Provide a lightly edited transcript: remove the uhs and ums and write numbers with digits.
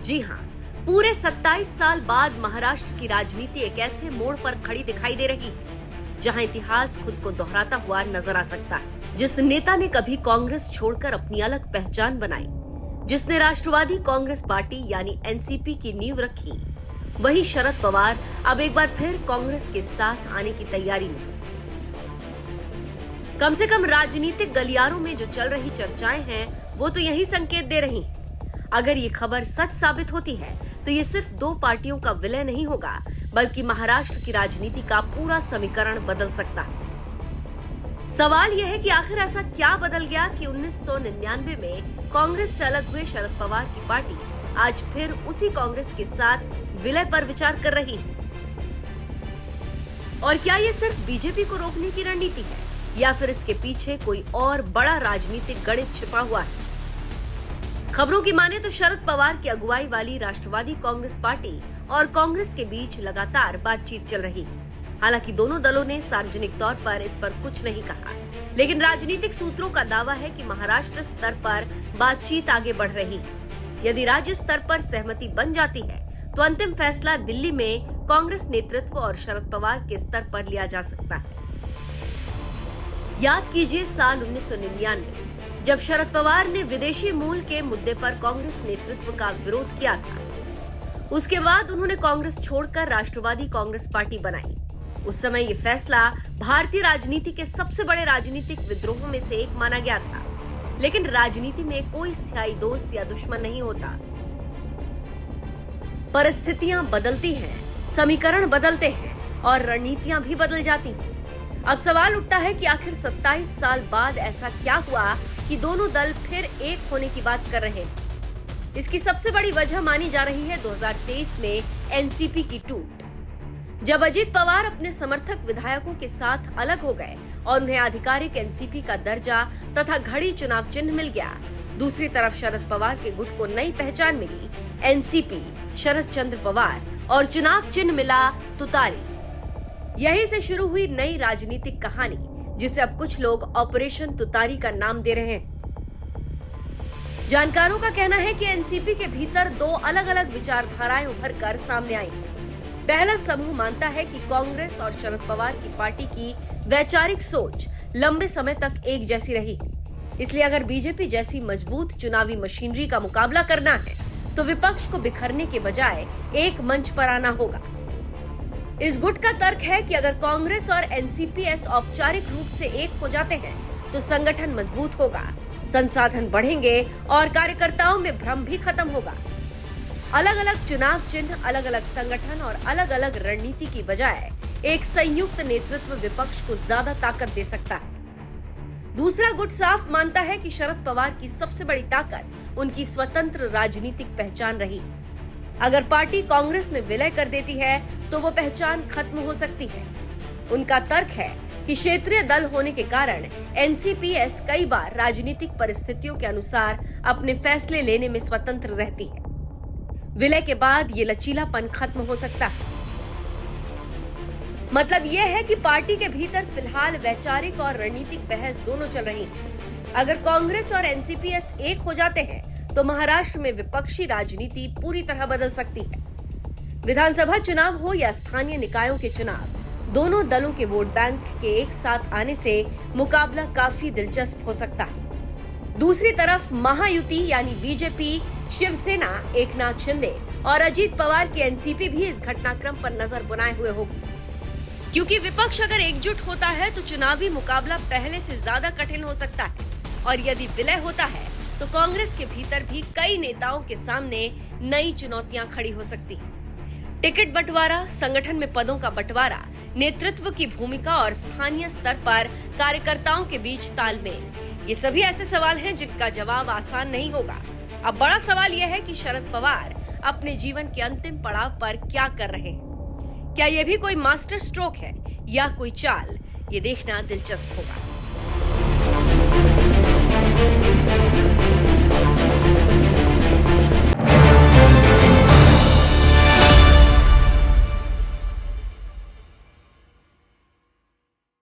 जी हाँ, पूरे 27 साल बाद महाराष्ट्र की राजनीति एक ऐसे मोड़ पर खड़ी दिखाई दे रही है जहां इतिहास खुद को दोहराता हुआ नजर आ सकता है। जिस नेता ने कभी कांग्रेस छोड़कर अपनी अलग पहचान बनाई, जिसने राष्ट्रवादी कांग्रेस पार्टी यानी एनसीपी की नींव रखी, वही शरद पवार अब एक बार फिर कांग्रेस के साथ आने की तैयारी में। कम से कम राजनीतिक गलियारों में जो चल रही चर्चाएं हैं, वो तो यही संकेत दे रही हैं। अगर ये खबर सच साबित होती है तो ये सिर्फ दो पार्टियों का विलय नहीं होगा, बल्कि महाराष्ट्र की राजनीति का पूरा समीकरण बदल सकता है। सवाल यह है कि आखिर ऐसा क्या बदल गया कि 1999 में कांग्रेस से अलग हुए शरद पवार की पार्टी आज फिर उसी कांग्रेस के साथ विलय पर विचार कर रही है। और क्या ये सिर्फ बीजेपी को रोकने की रणनीति है या फिर इसके पीछे कोई और बड़ा राजनीतिक गणित छिपा हुआ है? खबरों की माने तो शरद पवार की अगुवाई वाली राष्ट्रवादी कांग्रेस पार्टी और कांग्रेस के बीच लगातार बातचीत चल रही है। हालांकि दोनों दलों ने सार्वजनिक तौर पर इस पर कुछ नहीं कहा, लेकिन राजनीतिक सूत्रों का दावा है कि महाराष्ट्र स्तर पर बातचीत आगे बढ़ रही है। यदि राज्य स्तर पर सहमति बन जाती है तो अंतिम फैसला दिल्ली में कांग्रेस नेतृत्व और शरद पवार के स्तर पर लिया जा सकता है। याद कीजिए साल 1999 जब शरद पवार ने विदेशी मूल के मुद्दे पर कांग्रेस नेतृत्व का विरोध किया था। उसके बाद उन्होंने कांग्रेस छोड़कर राष्ट्रवादी कांग्रेस पार्टी बनाई। उस समय ये फैसला भारतीय राजनीति के सबसे बड़े राजनीतिक विद्रोहों में से एक माना गया था। लेकिन राजनीति में कोई स्थायी दोस्त या दुश्मन नहीं होता। परिस्थितियां बदलती हैं, समीकरण बदलते हैं और रणनीतियां भी बदल जाती हैं। अब सवाल उठता है कि आखिर 27 साल बाद ऐसा क्या हुआ कि दोनों दल फिर एक होने की बात कर रहे हैं। इसकी सबसे बड़ी वजह मानी जा रही है 2023 में एनसीपी की टूट, जब अजीत पवार अपने समर्थक विधायकों के साथ अलग हो गए और उन्हें आधिकारिक एनसीपी का दर्जा तथा घड़ी चुनाव चिन्ह मिल गया। दूसरी तरफ शरद पवार के गुट को नई पहचान मिली, एनसीपी, शरद चंद्र पवार, और चुनाव चिन्ह मिला तुतारी। यहीं से शुरू हुई नई राजनीतिक कहानी, जिसे अब कुछ लोग ऑपरेशन तुतारी का नाम दे रहे हैं। जानकारों का कहना है कि एनसीपी के भीतर दो अलग अलग विचारधाराएं उभर कर सामने आई। पहला समूह मानता है कि कांग्रेस और शरद पवार की पार्टी की वैचारिक सोच लंबे समय तक एक जैसी रही, इसलिए अगर बीजेपी जैसी मजबूत चुनावी मशीनरी का मुकाबला करना है तो विपक्ष को बिखरने के बजाय एक मंच पर आना होगा। इस गुट का तर्क है कि अगर कांग्रेस और एनसीपीएस औपचारिक रूप से एक हो जाते हैं तो संगठन मजबूत होगा, संसाधन बढ़ेंगे और कार्यकर्ताओं में भ्रम भी खत्म होगा। अलग अलग चुनाव चिन्ह, अलग अलग संगठन और अलग अलग रणनीति की बजाय एक संयुक्त नेतृत्व विपक्ष को ज्यादा ताकत दे सकता है। दूसरा गुट साफ मानता है कि शरद पवार की सबसे बड़ी ताकत उनकी स्वतंत्र राजनीतिक पहचान रही। अगर पार्टी कांग्रेस में विलय कर देती है तो वो पहचान खत्म हो सकती है। उनका तर्क है कि क्षेत्रीय दल होने के कारण एनसीपीएस कई बार राजनीतिक परिस्थितियों के अनुसार अपने फैसले लेने में स्वतंत्र रहती है। विलय के बाद ये लचीलापन खत्म हो सकता है। मतलब ये है कि पार्टी के भीतर फिलहाल वैचारिक और रणनीतिक बहस दोनों चल रही है। अगर कांग्रेस और एनसीपीएस एक हो जाते हैं तो महाराष्ट्र में विपक्षी राजनीति पूरी तरह बदल सकती है। विधानसभा चुनाव हो या स्थानीय निकायों के चुनाव, दोनों दलों के वोट बैंक के एक साथ आने से मुकाबला काफी दिलचस्प हो सकता है। दूसरी तरफ महायुति यानी बीजेपी, शिवसेना, एकनाथ शिंदे और अजीत पवार की एनसीपी भी इस घटनाक्रम पर नजर बनाए हुए होगी, क्योंकि विपक्ष अगर एकजुट होता है तो चुनावी मुकाबला पहले से ज्यादा कठिन हो सकता है। और यदि विलय होता है तो कांग्रेस के भीतर भी कई नेताओं के सामने नई चुनौतियां खड़ी हो सकती हैं। टिकट बंटवारा, संगठन में पदों का बंटवारा, नेतृत्व की भूमिका और स्थानीय स्तर पर कार्यकर्ताओं के बीच तालमेल, ये सभी ऐसे सवाल हैं जिनका जवाब आसान नहीं होगा। अब बड़ा सवाल यह है कि शरद पवार अपने जीवन के अंतिम पड़ाव पर क्या कर रहे हैं। क्या ये भी कोई मास्टर स्ट्रोक है या कोई चाल, ये देखना दिलचस्प होगा।